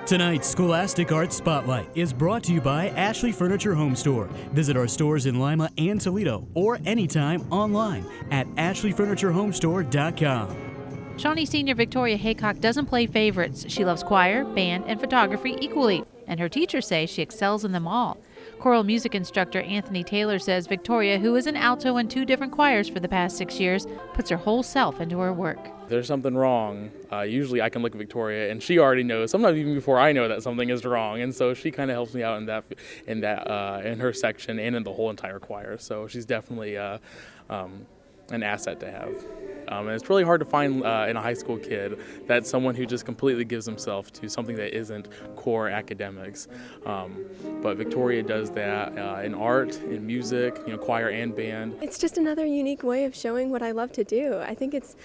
Tonight's Scholastic Arts Spotlight is brought to you by Ashley Furniture Home Store. Visit our stores in Lima and Toledo or anytime online at ashleyfurnitureHomestore.com. Shawnee senior Victoria Haycock doesn't play favorites. She loves choir, band, and photography equally, and her teachers say she excels in them all. Choral music instructor Anthony Taylor says Victoria, who is an alto in 2 different choirs for the past 6 years, puts her whole self into her work. If there's something wrong, usually I can look at Victoria and she already knows, sometimes even before I know that something is wrong, and so she kind of helps me out in her section and in the whole entire choir. So she's definitely an asset to have. And it's really hard to find in a high school kid that someone who just completely gives himself to something that isn't core academics. But Victoria does that in art, in music, choir and band. It's just another unique way of showing what I love to do. I think it's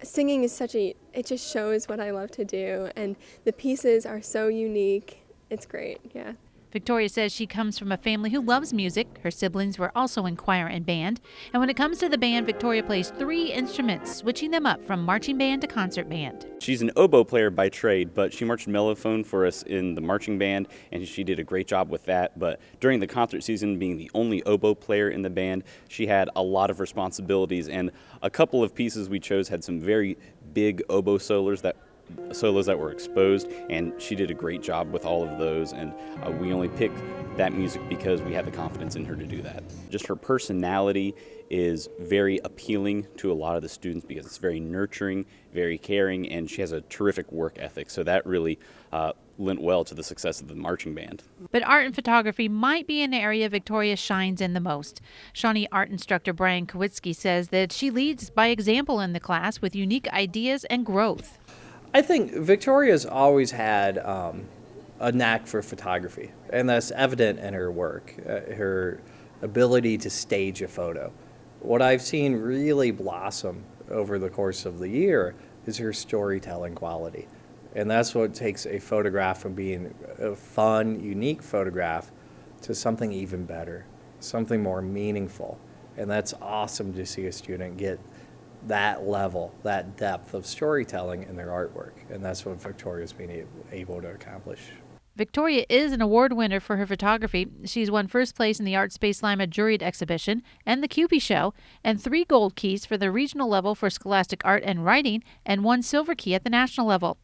singing is it just shows what I love to do, and the pieces are so unique. It's great, yeah. Victoria says she comes from a family who loves music. Her siblings were also in choir and band. And when it comes to the band, Victoria plays 3 instruments, switching them up from marching band to concert band. She's an oboe player by trade, but she marched mellophone for us in the marching band, and she did a great job with that. But during the concert season, being the only oboe player in the band, she had a lot of responsibilities, and a couple of pieces we chose had some very big oboe solos that were exposed, and she did a great job with all of those, and we only picked that music because we had the confidence in her to do that. Just her personality is very appealing to a lot of the students because it's very nurturing, very caring, and she has a terrific work ethic, so that really lent well to the success of the marching band. But art and photography might be an area Victoria shines in the most. Shawnee art instructor Brian Kowitsky says that she leads by example in the class with unique ideas and growth. I think Victoria's always had a knack for photography, and that's evident in her work, her ability to stage a photo. What I've seen really blossom over the course of the year is her storytelling quality, and that's what takes a photograph from being a fun, unique photograph to something even better, something more meaningful, and that's awesome to see a student get that level, that depth of storytelling in their artwork, and that's what Victoria's been able to accomplish. Victoria is an award winner for her photography. She's won first place in the Art Space Lima juried exhibition and the Cupie Show, and 3 gold keys for the regional level for scholastic art and writing, and 1 silver key at the national level.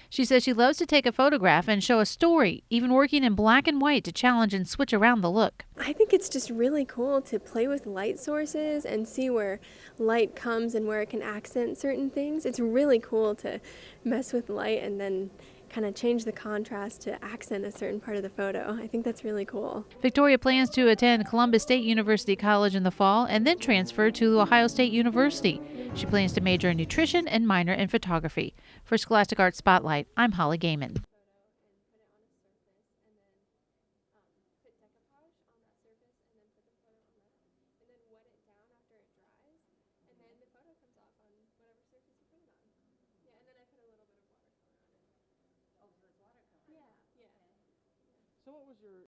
She says she loves to take a photograph and show a story, even working in black and white to challenge and switch around the look. I think it's just really cool to play with light sources and see where light comes and where it can accent certain things. It's really cool to mess with light and then kind of change the contrast to accent a certain part of the photo. I think that's really cool. Victoria plans to attend Columbus State University College in the fall and then transfer to Ohio State University. She plans to major in nutrition and minor in photography. For Scholastic Arts Spotlight, I'm Holly Gaiman.